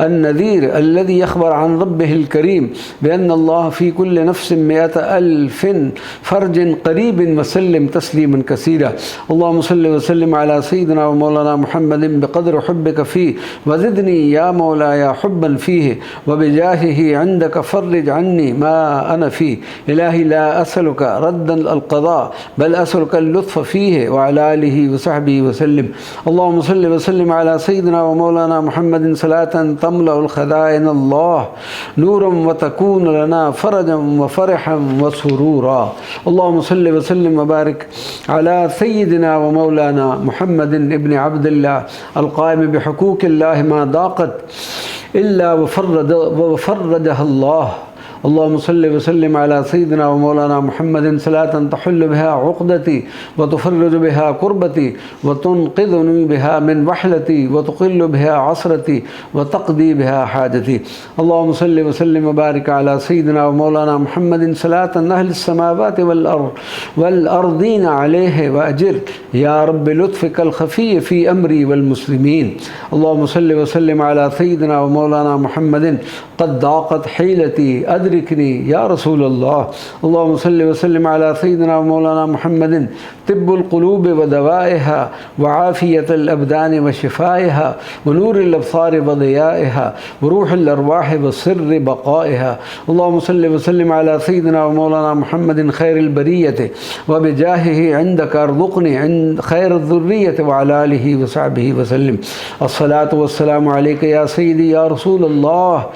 النذير الذي يخبر عن ربه الكريم بأن الله في كل نفس 100,000 فرج قريب وسلم تسليما كثيرا. اللهم صل وسلم على سيدنا ومولانا محمد بقدر حبك فيه وزدني يا مولاي حبا فيه وبجاهه عندك فرج عني ما أنا فيه. إلهي لا أسألك رد القضاء بل أسألك اللطف فيه وعلى آله وصحبه وسلم. اللهم صل وسلم على سيدنا ومولانا محمد صلاة تملأ الخزائن الله نورا وتكون لنا فرجا وفرحا وسرورا. اللهم صل وسلم وبارك على سيدنا ومولانا محمد ابن عبد الله القائم بحقوق الله ما ضاقت إلا وفرجها الله. اللهم صل وسلم على سيدنا ومولانا محمد صلاة تحل بها عقدتي وتفرج بها كربتي وتنقذني بها من وحلتي وتقل بها عسرتي وتقضي بها حاجتي. اللهم صل وسلم وبارك على سيدنا ومولانا محمد صلاة أهل السماوات والأرضين عليه وأجر يا رب لطفك الخفي في أمري والمسلمين. اللهم صل وسلم على سيدنا ومولانا محمد قد ضاقت حيلتي أدركني يا رسول الله. اللهم صل وسلم على سيدنا ومولانا محمد طب القلوب ودوائها وعافية الأبدان وشفائها ونور الأبصار وضيائها وروح الأرواح وسر بقائها. اللهم صل وسلم على سيدنا ومولانا محمد خير البرية وبجاهه عندك ارزقني عند خير الذرية وعلى آله وصحبه وسلم. الصلاة والسلام عليك يا سيدي يا رسول الله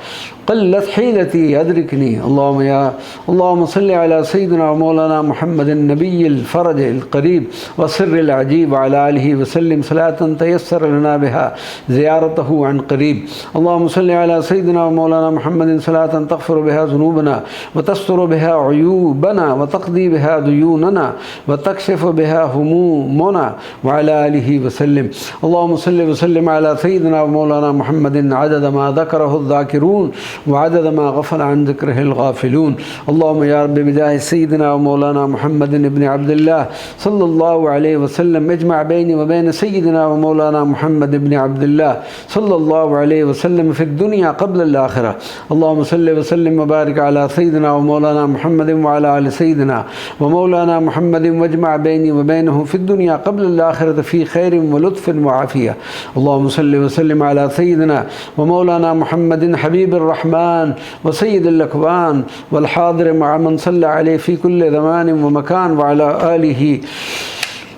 قلت حيلتي أدركني. اللهم صل على سيدنا ومولانا محمد النبي الفرج القريب والسر العجيب وعلى آله وسلم صلاة تيسر لنا بها زيارته عن قريب. اللهم صل على سيدنا ومولانا محمد صلاة تغفر بها ذنوبنا وتستر بها عيوبنا وتقضي بها ديوننا وتكشف بها همومنا وعلى آله وسلم. اللهم صل وسلم على سيدنا ومولانا محمد عدد ما ذكره الذاكرون وعدد ما غفل عن ذكره الغافلون. اللهم يا رب بجاه سيدنا ومولانا محمد بن عبد الله صلى الله عليه وسلم اجمع بيني وبين سيدنا ومولانا محمد بن عبد الله صلى الله عليه وسلم في الدنيا قبل الآخرة. اللهم صل وسلم وبارك على سيدنا ومولانا محمد وعلى آل سيدنا ومولانا محمد واجمع بيني وبينه في الدنيا قبل الآخرة في خير ولطف وعافية. اللهم صل وسلم على سيدنا ومولانا محمد حبيب الرحمن الرحمن وسيد الأكوان والحاضر مع من صلى عليه في كل زمان ومكان وعلى آله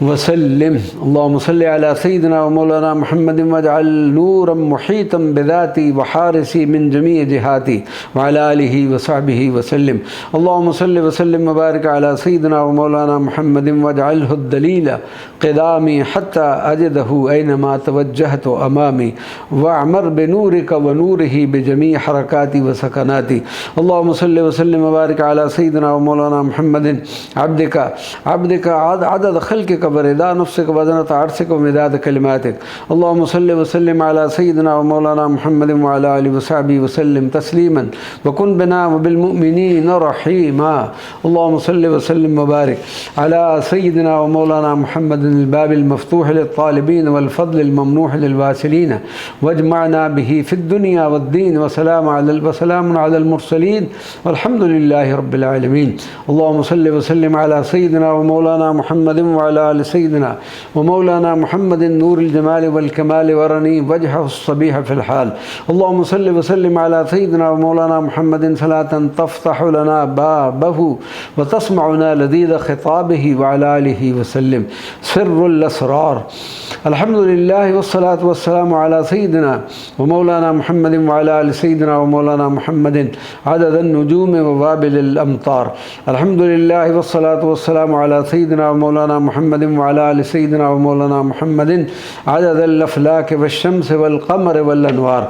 وسلم. اللهم صل على سيدنا ومولانا محمد واجعل نورا محيطا بذاتي وحارسي من جميع جهاتي وعلى آله وصحبه وسلم. اللهم صل وسلم وبارك على سيدنا ومولانا محمد واجعله الدليل قدامي حتى أجده أينما توجهت أمامي وأعمر بنورك ونوره بجميع حركاتي وسكناتي. اللهم صل وسلم وبارك على سيدنا ومولانا محمد عبدك عدد خلقك ورضا نفسك وزنة عرشك ومداد كلماتك. اللهم صل وسلم على سيدنا ومولانا محمد وعلى آله وصحبه وسلم تسليما وكن بنا وبالمؤمنين رحيما. اللهم صل وسلم وبارك على سيدنا ومولانا محمد الباب المفتوح للطالبين والفضل الممنوح للواصلين واجمعنا به في الدنيا والدين وسلام على المرسلين والحمد لله رب العالمين. اللهم صل وسلم على سيدنا ومولانا محمد وعلى آل سيدنا ومولانا محمد نور الجمال والكمال ورني وجهه الصبيح في الحال. اللهم صل وسلم على سيدنا ومولانا محمد صلاة تفتح لنا بابه وتسمعنا لذيذ خطابه وعلى آله وسلم. سر الأسرار. الحمد لله والصلاة والسلام على سيدنا ومولانا محمد وعلى آل سيدنا ومولانا محمد عدد النجوم ووابل الأمطار. الحمد لله والصلاة والسلام على سيدنا ومولانا محمد وعلى آل سيدنا ومولانا محمد عدد الأفلاك والشمس والقمر والأنوار.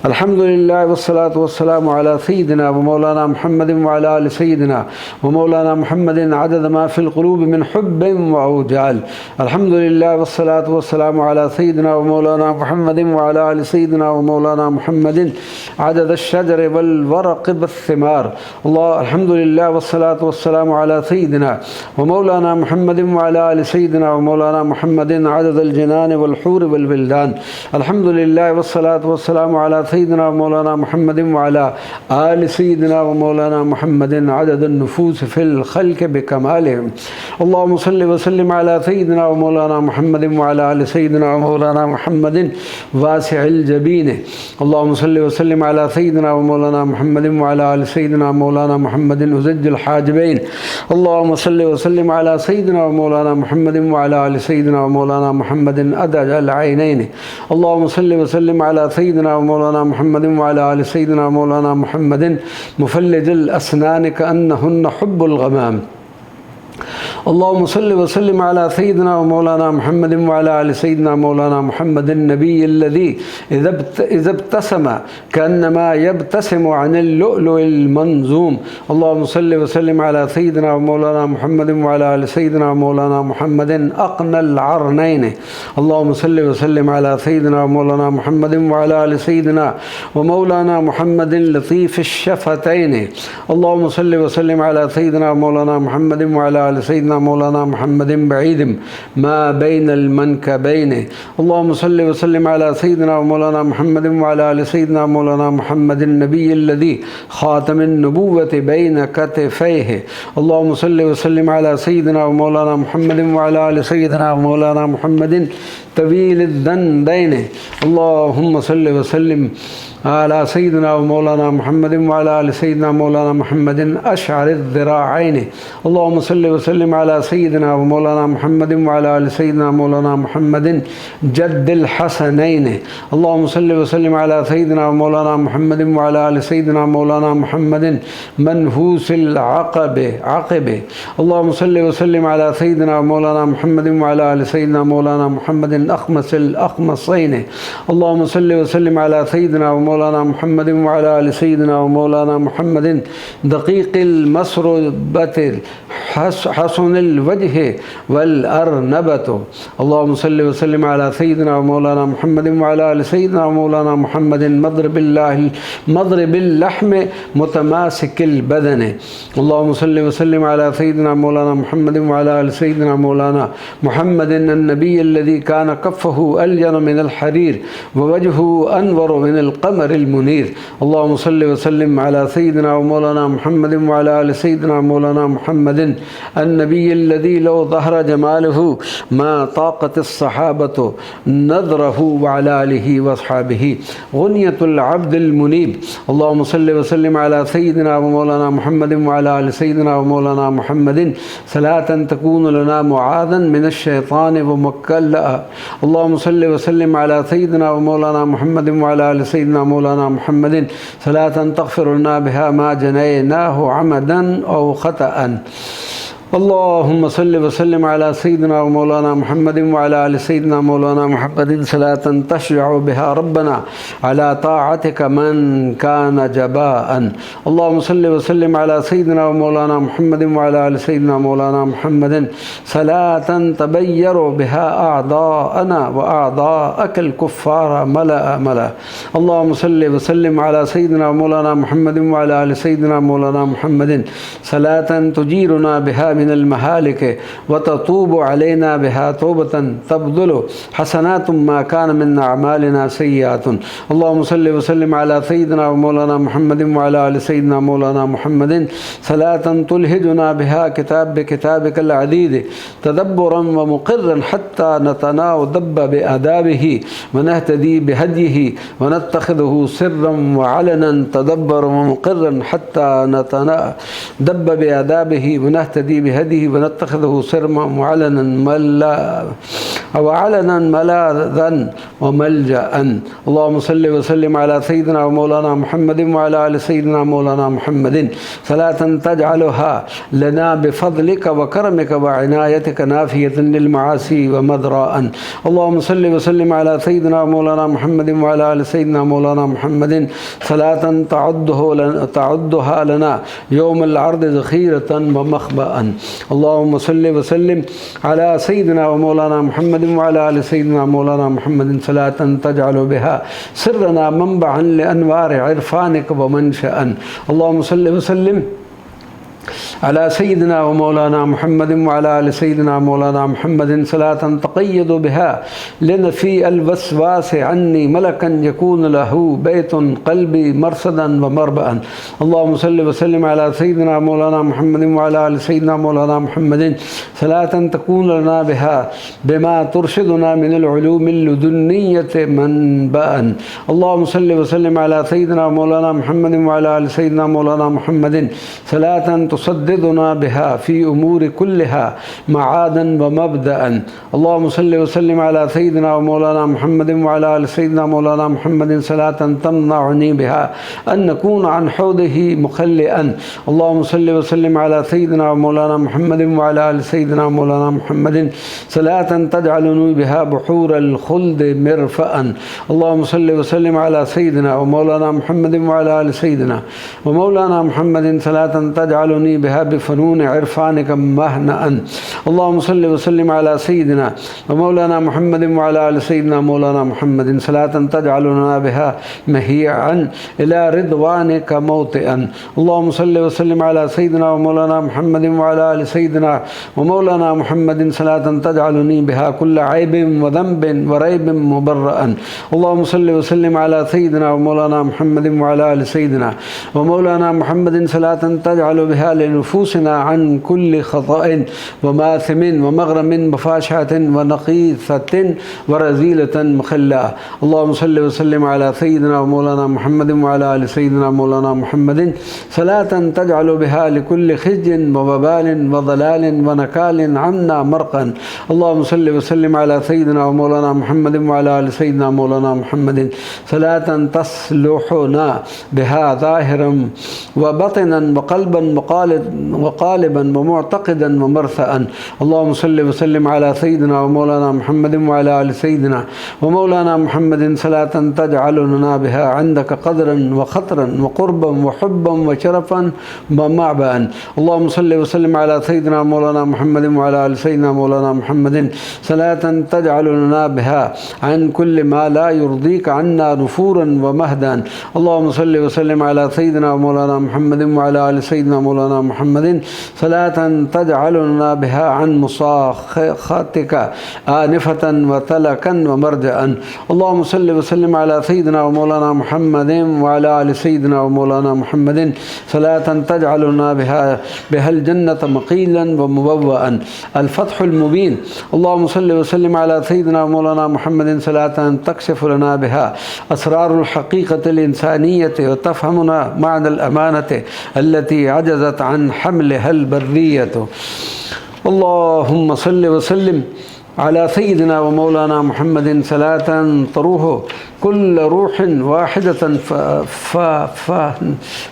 الحمد لله والصلاة والسلام على سيدنا ومولانا محمد وعلى آل سيدنا ومولانا محمد عدد ما في القلوب من حب وأوجال. الحمد لله والصلاة والسلام على سيدنا ومولانا محمد وعلى آل سيدنا ومولانا محمد عدد الشجر والورق والثمار. الحمد لله والصلاة والسلام على سيدنا ومولانا محمد وعلى آل سيدنا ومولانا محمد عدد الجنان والحور والبلدان. الحمد لله والصلاة والسلام على سيدنا ومولانا محمد وعلى آل سيدنا ومولانا محمد عدد النفوس في الخلق بكمالهم. اللهم صل وسلم على سيدنا ومولانا محمد وعلى آل سيدنا ومولانا محمد واسع الجبين. اللهم صل وسلم على سيدنا ومولانا محمد وعلى آل سيدنا ومولانا محمد أزج الحاجبين. اللهم صل وسلم على سيدنا ومولانا محمد وعلى آل سيدنا ومولانا محمد أدج العينين. اللهم صل وسلم على سيدنا ومولانا محمد وعلى آل سيدنا ومولانا محمد مفلج الأسنان كأنهن حب الغمام. اللهم صل وسلم على سيدنا ومولانا محمد وعلى آل سيدنا مولانا محمد النبي الذي إذا ابتسم كأنما يبتسم عن اللؤلؤ المنزوم. اللهم صل وسلم على سيدنا ومولانا محمد وعلى آل سيدنا ومولانا محمد أقنى العرنين. اللهم صل وسلم على سيدنا ومولانا محمد وعلى آل سيدنا ومولانا محمد لطيف الشفتين. اللهم صل وسلم على سيدنا ومولانا محمد وعلى آل سيدنا مولانا محمد بعيد ما بين المنكبين. اللهم صل وسلم على سيدنا ومولانا محمد وعلى آل سيدنا مولانا محمد النبي الذي خاتم النبوة بين كتفيه. اللهم صل وسلم على سيدنا ومولانا محمد وعلى آل سيدنا ومولانا محمد طويل الذنبين. اللهم صل وسلم على سيدنا ومولانا محمد وعلى آل سيدنا مولانا محمد أشعر الذراعين. اللهم صل وسلم على سيدنا ومولانا محمد وعلى آل سيدنا مولانا محمد جد الحسنين. اللهم صل وسلم على سيدنا ومولانا محمد وعلى آل سيدنا مولانا محمد منهوس العقب. اللهم صل وسلم على سيدنا ومولانا محمد وعلى آل سيدنا مولانا محمد أخمس الأخمصين. اللهم صل وسلم على سيدنا ومولانا محمد وعلى آل سيدنا ومولانا محمد دقيق المسربة حسن الوجه والأرنبة. اللهم صل وسلم على سيدنا ومولانا محمد وعلى آل سيدنا ومولانا محمد مضرب اللحم متماسك البدن. اللهم صل وسلم على سيدنا مولانا محمد وعلى آل سيدنا مولانا محمد النبي الذي كان كفه ألين من الحرير ووجهه أنور من القمر المنير. اللهم صل وسلم على سيدنا ومولانا محمد وعلى آل سيدنا مولانا محمد النبي الذي لو ظهر جماله ما طاقت الصحابة نظره وعلى آله وأصحابه غنية العبد المنيب. اللهم صل وسلم على سيدنا ومولانا محمد وعلى آل سيدنا ومولانا محمد صلاة تكون لنا معاذا من الشيطان ومكلا. اللهم صل وسلم على سيدنا ومولانا محمد وعلى آل سيدنا مولانا محمد صلاة تغفر لنا بها ما جنيناه عمدا أو خطأ. اللهم صل وسلم على سيدنا ومولانا محمد وعلى آل سيدنا مولانا محمد صلاة تشجع بها ربنا على طاعتك من كان جباء. اللهم صل وسلم على سيدنا ومولانا محمد وعلى آل سيدنا مولانا محمد صلاة تبير بها أعضاءنا وأعضاءك الكفار ملأ ملأ. اللهم صل وسلم على سيدنا ومولانا محمد وعلى آل سيدنا مولانا محمد صلاة تجيرنا بها من المهالك وتطوب علينا بها توبة تبذل حسنات ما كان من أعمالنا سيئات. اللهم صل وسلم على سيدنا ومولانا محمد وعلى آل سيدنا مولانا محمد صلاة تلهجنا بها بكتابك العديد تدبرا ومقرا حتى نتناودب بآدابه ونهتدي بهديه ونتخذه سرا وعلنا تدبرا ومقرا حتى نتناودب بآدابه ونهتدي بهديه ونتخذه سرا وعلنا ملاذا وملجأ. اللهم صل وسلم على سيدنا ومولانا محمد وعلى آل سيدنا مولانا محمد صلاة تجعلها لنا بفضلك وكرمك وعنايتك نافية للمعاصي ومدراء. اللهم صل وسلم على سيدنا ومولانا محمد وعلى آل سيدنا مولانا محمد صلاة تعدها لنا يوم العرض ذخيرة ومخبأ. اللهم صل وسلم على سيدنا ومولانا محمد وعلى آل سيدنا مولانا محمد صلاة تجعل بها سرنا منبعا لأنوار عرفانك ومنشأ. اللهم صل وسلم على سيدنا ومولانا محمد وعلى آل سيدنا مولانا محمد صلاة تقيد بها لنفي الوسواس عني ملكا يكون له بيت قلبي مرصدا ومربأ. اللهم صل وسلم على سيدنا مولانا محمد وعلى آل سيدنا مولانا محمد صلاة تكون لنا بها بما ترشدنا من العلوم اللدنية منبأ. اللهم صل وسلم على سيدنا مولانا محمد وعلى آل سيدنا مولانا محمد صلاة تصددنا بها في أمور كلها معادا ومبدأ. اللهم صل وسلم على سيدنا ومولانا محمد وعلى آل سيدنا مولانا محمد صلاة تمنعني بها أن نكون عن حوضه مخلئا. اللهم صل وسلم على سيدنا ومولانا محمد وعلى آل سيدنا مولانا محمد صلاة تجعلني بها بحور الخلد مرفأ. اللهم صل وسلم على سيدنا ومولانا محمد وعلى آل سيدنا ومولانا محمد صلاة تجعلني بها بفنون عرفانك مهنأ. اللهم صل وسلم على سيدنا ومولانا محمد وعلى آل سيدنا مولانا محمد صلاة تجعلنا بها مهيعا إلى رضوانك موطئا. اللهم صل وسلم على سيدنا ومولانا محمد وعلى آل سيدنا ومولانا محمد صلاة تجعلني بها كل عيب وذنب وريب مبرأ. اللهم صل وسلم على سيدنا ومولانا محمد وعلى آل سيدنا ومولانا محمد صلاة تجعل بها لنفوسنا عن كل خطأ وماثم ومغرم وفاشحة ونقيثة ورذيلة مخلة. اللهم صل وسلم على سيدنا ومولانا محمد وعلى آل سيدنا مولانا محمد صلاة تجعل بها لكل خزي ووبال وضلال ونكال عنا مرقا. اللهم صل وسلم على سيدنا ومولانا محمد وعلى آل سيدنا مولانا محمد صلاة تصلحنا بها ظاهرا وبطنا وقلبا وقالبا ومعتقدا ومرثأ. اللهم صل وسلم على سيدنا ومولانا محمد وعلى آل سيدنا ومولانا محمد صلاة تجعلنا بها عندك قدرا وخطرا وقربا وحبا وشرفا ومعبأ. اللهم صل وسلم على سيدنا مولانا محمد وعلى آل سيدنا مولانا محمد صلاة تجعلنا بها عن كل ما لا يرضيك عنا نفورا ومهدا. اللهم صل وسلم على سيدنا ومولانا محمد وعلى آل سيدنا مولانا ومولانا محمد صلاة تجعلنا بها عن مصاختك آنفة وتلكا ومرجعا. اللهم صل وسلم على سيدنا ومولانا محمد وعلى آل سيدنا ومولانا محمد صلاة تجعلنا بها الجنة مقيلا ومبوأا. الفتح المبين. اللهم صل وسلم على سيدنا ومولانا محمد صلاة تكشف لنا بها أسرار الحقيقة الإنسانية وتفهمنا معنى الأمانة التي عجزت عن حملها البرية. اللهم صل وسلم على سيدنا ومولانا محمد صلاة تروح كل روح واحدة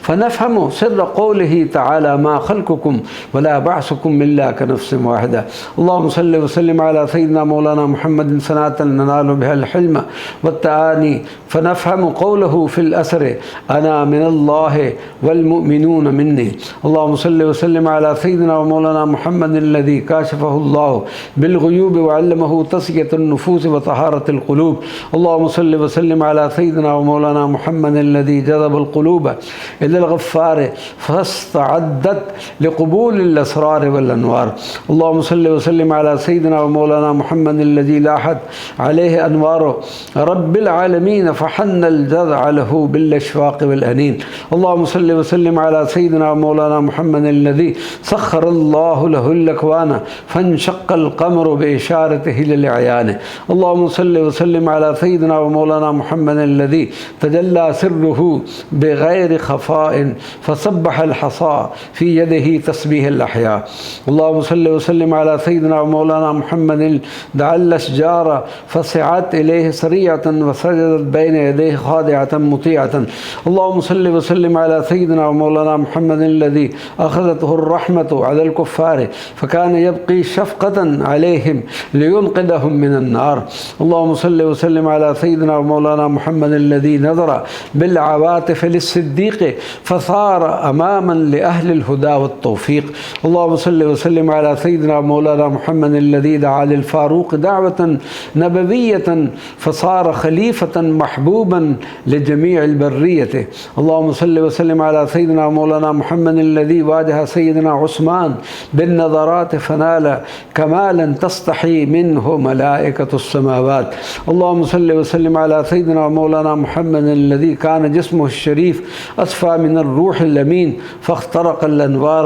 فنفهم سر قوله تعالى ما خلقكم ولا بعثكم إلا كنفس واحدة. اللهم صل وسلم على سيدنا مولانا محمد صلاة ننال بها الحلم والتآني فنفهم قوله في الأسر أنا من الله والمؤمنون مني. اللهم صل وسلم على سيدنا ومولانا محمد الذي كاشفه الله بالغيوب وعلمه تزكية النفوس وطهارة القلوب. اللهم صل وسلم على سيدنا ومولانا محمد الذي جذب القلوب إلى الغفار فاستعدت لقبول الأسرار والأنوار. اللهم صل وسلم على سيدنا ومولانا محمد الذي لاحت عليه أنوار رب العالمين فحن الجذع له بالأشواق والأنين. اللهم صل وسلم على سيدنا ومولانا محمد الذي سخر الله له الأكوان فانشق القمر بإشارته للعيان. اللهم صل وسلم على سيدنا ومولانا محمد الذي تجلى سره بغير خفاء فسبح الحصى في يده تسبيح الأحياء. اللهم صل وسلم على سيدنا ومولانا محمد دعا الأشجار فسعت إليه سريعة وسجدت بين يديه خاضعة مطيعة. اللهم صل وسلم على سيدنا ومولانا محمد الذي أخذته الرحمة على الكفار فكان يبقي شفقة عليهم لينقذهم من النار. اللهم صل وسلم على سيدنا ومولانا محمد الذي نظر بالعواطف للصديق فصار أماما لأهل الهدى والتوفيق. اللهم صل وسلم على سيدنا ومولانا محمد الذي دعا للفاروق دعوة نبوية فصار خليفة محبوبا لجميع البرية. اللهم صل وسلم على سيدنا ومولانا محمد الذي واجه سيدنا عثمان بالنظرات فنال كمالا تستحي منه ملائكة السماوات. اللهم صل وسلم على سيدنا ومولانا محمد الذي كان جسمه الشريف أصفى من الروح الأمين فاخترق الأنوار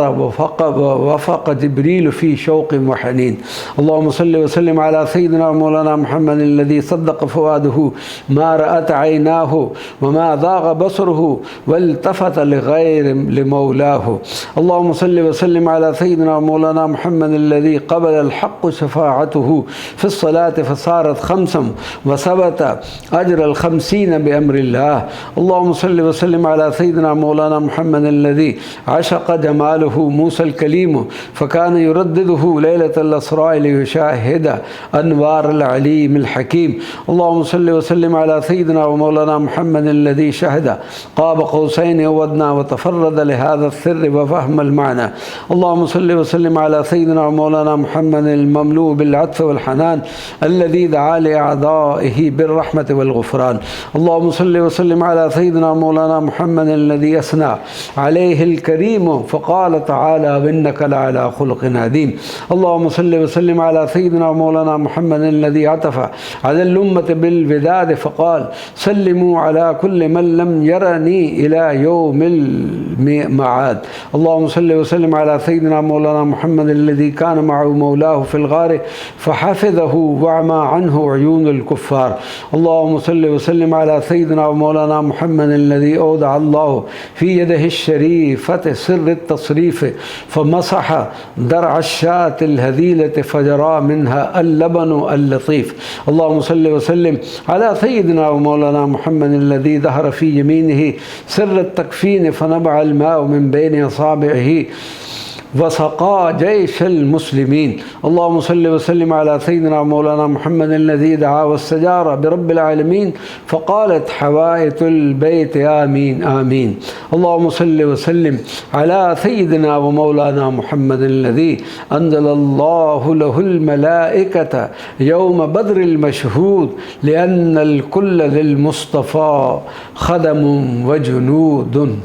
ووفق جبريل في شوق وحنين. اللهم صل وسلم على سيدنا ومولانا محمد الذي صدق فؤاده ما رأت عيناه وما ضاق بصره والتفت لغير لمولاه. اللهم صل وسلم على سيدنا ومولانا محمد الذي قبل الحق شفاعته في الصلاة فصارت خمسا وثبت أجر 50 بأمر الله. اللهم صل وسلم على سيدنا مولانا محمد الذي عشق جماله موسى الكليم فكان يردده ليلة الأسراء ليشاهد أنوار العليم الحكيم. اللهم صل وسلم على سيدنا ومولانا محمد الذي شهد قاب قوسين أو أدنى وتفرد لهذا السر وفهم المعنى. اللهم صل وسلم على سيدنا ومولانا محمد المملوء بالعطف والحنان الذي دعا لأعدائه بالرحمة والغفران. اللهم صل وسلم على سيدنا مولانا محمد الذي أثنى عليه الكريم فقال تعالى وإنك لعلى خلق عظيم. اللهم صل وسلم على سيدنا ومولانا محمد الذي عطف على الأمة بالوداد فقال سلموا على كل من لم يرني إلى يوم المعاد. اللهم صل وسلم على سيدنا مولانا محمد الذي كان معه مولاه في الغار فحفظه وعمى عنه عيون الكفار. اللهم صل وسلم على سيدنا ومولانا محمد الذي أودع الله في يده الشريفة سر التصريف فمسح درع الشاة الهذيلة فجرى منها اللبن اللطيف. اللهم صل وسلم على سيدنا ومولانا محمد الذي ظهر في يمينه سر التكفين فنبع الماء من بين أصابعه وسقى جيش المسلمين. اللهم صل وسلم على سيدنا ومولانا محمد الذي دعا واستجار برب العالمين فقالت حوائط البيت آمين آمين. اللهم صل وسلم على سيدنا ومولانا محمد الذي أنزل الله له الملائكة يوم بدر المشهود لأن الكل للمصطفى خدم وجنود.